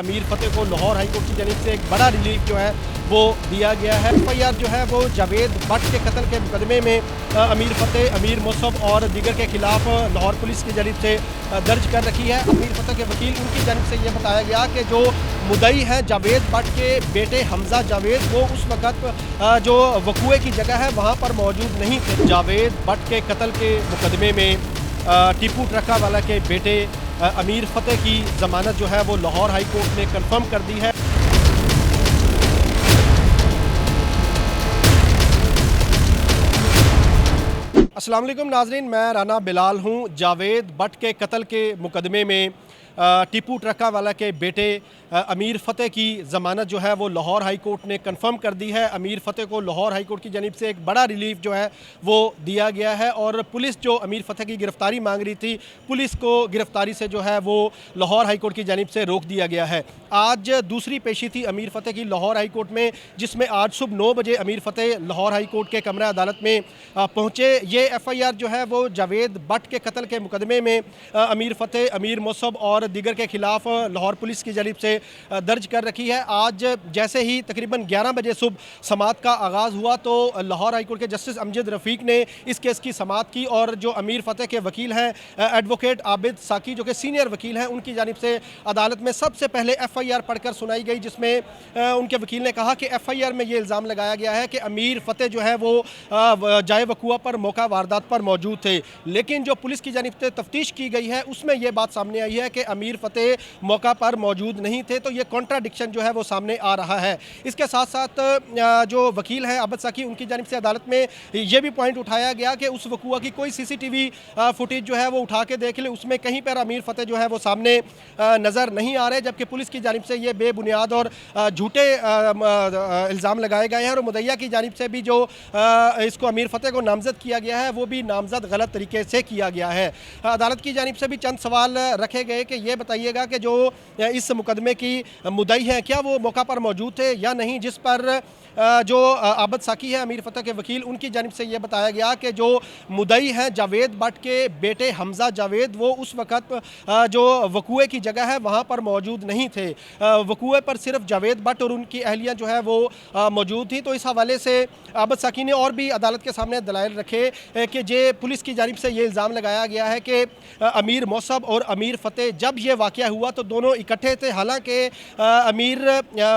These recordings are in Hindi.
अमीर फतेह को लाहौर हाई कोर्ट की जानिब से एक बड़ा रिलीफ जो है वो दिया गया है। एफआईआर जो है वो जावेद भट्ट के कत्ल के मुकदमे में अमीर फतेह, अमीर मुसब और दीगर के खिलाफ लाहौर पुलिस की जानिब से दर्ज कर रखी है। अमीर फतेह के वकील उनकी जानिब से ये बताया गया कि जो मुद्दई है जावेद भट्ट के बेटे हमजा जावेद, वो उस वक़्त जो वकूए की जगह है वहाँ पर मौजूद नहीं थे। जावेद भट्ट के कत्ल के मुकदमे में टीपू ट्रका वाला के बेटे अमीर फतेह की ज़मानत जो है वो लाहौर हाई कोर्ट ने कंफर्म कर दी है। अस्सलाम वालेकुम नाजरीन, मैं राना बिलाल हूँ। जावेद भट्ट के कत्ल के मुकदमे में टीपू ट्रका वाला के बेटे अमीर फतेह की ज़मानत जो है वो लाहौर हाई कोर्ट ने कंफर्म कर दी है। अमीर फतेह को लाहौर हाई कोर्ट की जानिब से एक बड़ा रिलीफ जो है वो दिया गया है और पुलिस जो अमीर फतेह की गिरफ़्तारी मांग रही थी, पुलिस को गिरफ़्तारी से जो है वो लाहौर हाई कोर्ट की जानिब से रोक दिया गया है। आज दूसरी पेशी थी अमीर फतेह की लाहौर हाई कोर्ट में, जिसमें आज सुबह 9 बजे अमीर फतेह लाहौर हाई कोर्ट के कमरा अदालत में पहुँचे। ये एफआईआर जो है वो जावेद भट्ट के कत्ल के मुकदमे में अमीर फतेह, अमीर मुसब और दीगर के खिलाफ लाहौर पुलिस की जानिब से दर्ज कर रखी है। आज जैसे ही तकरीबन 11 बजे सुबह समाअत का आगाज़ हुआ तो लाहौर हाई कोर्ट के जस्टिस अमजद रफ़ीक ने इस केस की समाअत की और जो अमीर फतेह के वकील हैं एडवोकेट आबिद साकी, जो कि सीनियर वकील हैं, उनकी जानिब से अदालत में सबसे पहले एफआईआर पढ़कर सुनाई गई, जिसमें उनके वकील ने कहा कि एफआईआर में ये इल्ज़ाम लगाया गया है कि अमीर फतेह जो है वो जाए वकूआ पर मौका वारदात पर मौजूद थे, लेकिन जो पुलिस की जानिब से तफ्तीश की गई है उसमें यह बात सामने आई है कि अमीर फतेह मौका पर मौजूद नहीं थे। तो ये कॉन्ट्राडिक्शन जो है वो सामने आ रहा है। इसके साथ साथ जो वकील हैं आबिद साकी, उनकी जानिब से अदालत में ये भी पॉइंट उठाया गया कि उस वकूआ की कोई सीसीटीवी फुटेज जो है वो उठा के देख ले, उसमें कहीं पर अमीर फतेह जो है वो सामने नज़र नहीं आ रहे, जबकि पुलिस की जानिब से ये बेबुनियाद और झूठे इल्ज़ाम लगाए गए हैं और मुद्दइया की जानिब से भी जो इसको अमीर फतेह को नामजद किया गया है वो भी नामजद गलत तरीके से किया गया है। अदालत की जानिब से भी चंद सवाल रखे गए कि ये बताइएगा कि जो इस मुकदमे की मुद्दई हैं क्या वो मौका पर मौजूद थे या नहीं, जिस पर जो आबिद साकी है अमीर फतेह के वकील, उनकी जानिब से ये बताया गया कि जो मुद्दई हैं जावेद भट्ट के बेटे हमजा जावेद, वो उस वक़्त जो वकूए की जगह है वहाँ पर मौजूद नहीं थे। वकूए पर सिर्फ जावेद भट्ट और उनकी अहलियाँ जो है वो मौजूद थी। तो इस हवाले से आबिद साकी ने और भी अदालत के सामने दलाइल रखे कि जे पुलिस की जानिब से ये इल्ज़ाम लगाया गया है कि अमीर मौसब और अमीर फतेह जब ये वाक़या हुआ तो दोनों इकट्ठे थे। हालांकि अमीर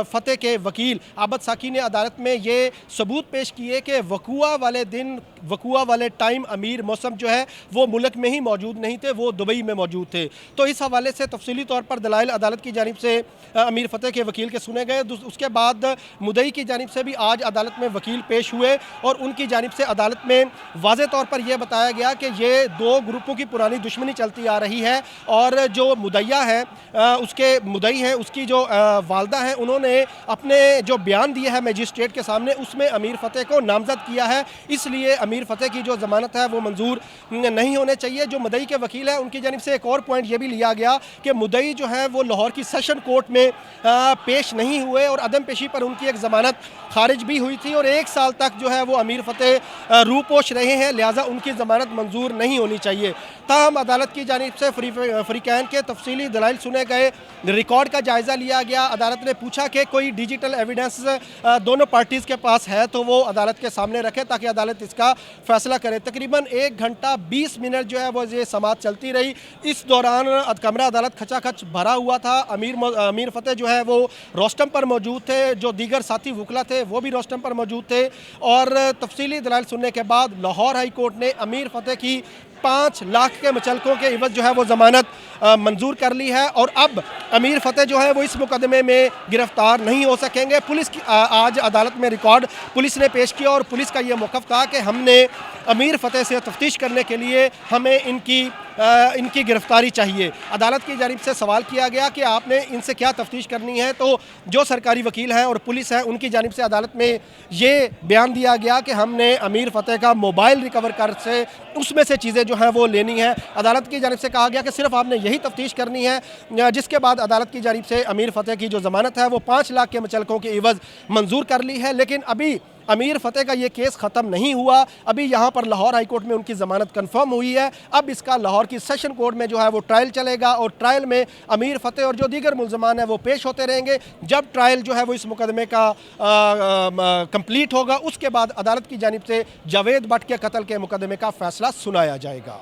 फतेह के वकील आबिद साकी ने अदालत में ये सबूत पेश किए कि वकूआ वाले दिन, वकूआ वाले टाइम अमीर मौसम जो है वो मुल्क में ही मौजूद नहीं थे, वो दुबई में मौजूद थे। तो इस हवाले से तफसीली तौर पर दलाइल अदालत की जानिब से अमीर फतेह के वकील के सुने गए। उसके बाद मुद्दई की जानिब से भी आज अदालत में वकील पेश हुए और उनकी जानिब से अदालत में वाज़े तौर पर यह बताया गया कि ये दो ग्रुपों की पुरानी दुश्मनी चलती आ रही है और जो मुद्दइया है उसके मुद्दई हैं, उसकी जो वालदा हैं, उन्होंने अपने जो बयान दिए हैं मजिस्ट्रेट के सामने उसमें अमीर फतेह को नामजद किया है, इसलिए अमीर फतेह की जो ज़मानत है वो मंजूर नहीं होने चाहिए। जो मुद्दई के वकील हैं उनकी जानिब से एक और पॉइंट ये भी लिया गया कि मुद्दई जो है वो लाहौर की सेशन कोर्ट में पेश नहीं हुए और अदम पेशी पर उनकी एक ज़मानत खारिज भी हुई थी और 1 साल तक जो है वो अमीर फतेह रूपोश रहे हैं, लिहाजा उनकी ज़मानत मंजूर नहीं होनी चाहिए। ताहम अदालत की जानिब से फ़रीक़ैन के तफसीली दलाइल सुने गए, रिकॉर्ड का जायज़ा लिया गया। अदालत ने पूछा कि कोई डिजिटल एविडेंस दोनों पार्टीज़ के पास है तो वो अदालत के सामने रखे ताकि अदालत इसका फ़ैसला करे। तकरीबन 1 घंटा 20 मिनट जो है वो ये समाअत चलती रही। इस दौरान कमरा अदालत खचाखच भरा हुआ था। अमीर फतेह जो है वो रोस्टम पर मौजूद थे, जो दीगर साथी वकला थे वो भी रोस्टम पर मौजूद थे और तफसीली दलाइल सुनने के बाद लाहौर हाई कोर्ट ने अमीर फतेह की 5 लाख के मुचलकों के इवज़ जो है वो ज़मानत मंजूर कर ली है और अब अमीर फतेह जो है वो इस मुकदमे में गिरफ्तार नहीं हो सकेंगे। पुलिस की आज अदालत में रिकॉर्ड पुलिस ने पेश किया और पुलिस का ये मौक़िफ़ था कि हमने अमीर फतेह से तफ्तीश करने के लिए हमें इनकी गिरफ्तारी चाहिए। अदालत की जानिब से सवाल किया गया कि आपने इनसे क्या तफ्तीश करनी है, तो जो सरकारी वकील हैं और पुलिस है उनकी जानिब से अदालत में ये बयान दिया गया कि हमने अमीर फतेह का मोबाइल रिकवर कर से उसमें से चीज़ें जो हैं वो लेनी है। अदालत की जानिब से कहा गया कि सिर्फ आपने यही तफ्तीश करनी है, जिसके बाद अदालत की जानिब से अमीर फतेह की जो ज़मानत है वो 5 लाख के मुचलकों की इवज़ मंजूर कर ली है। लेकिन अभी अमीर फतेह का ये केस ख़त्म नहीं हुआ। अभी यहाँ पर लाहौर हाई कोर्ट में उनकी ज़मानत कंफर्म हुई है। अब इसका लाहौर की सेशन कोर्ट में जो है वो ट्रायल चलेगा और ट्रायल में अमीर फतेह और जो दीगर मुल्ज़मान हैं वो पेश होते रहेंगे। जब ट्रायल जो है वो इस मुकदमे का कंप्लीट होगा, उसके बाद अदालत की जानिब से जावेद भट्ट के कत्ल के मुकदमे का फ़ैसला सुनाया जाएगा।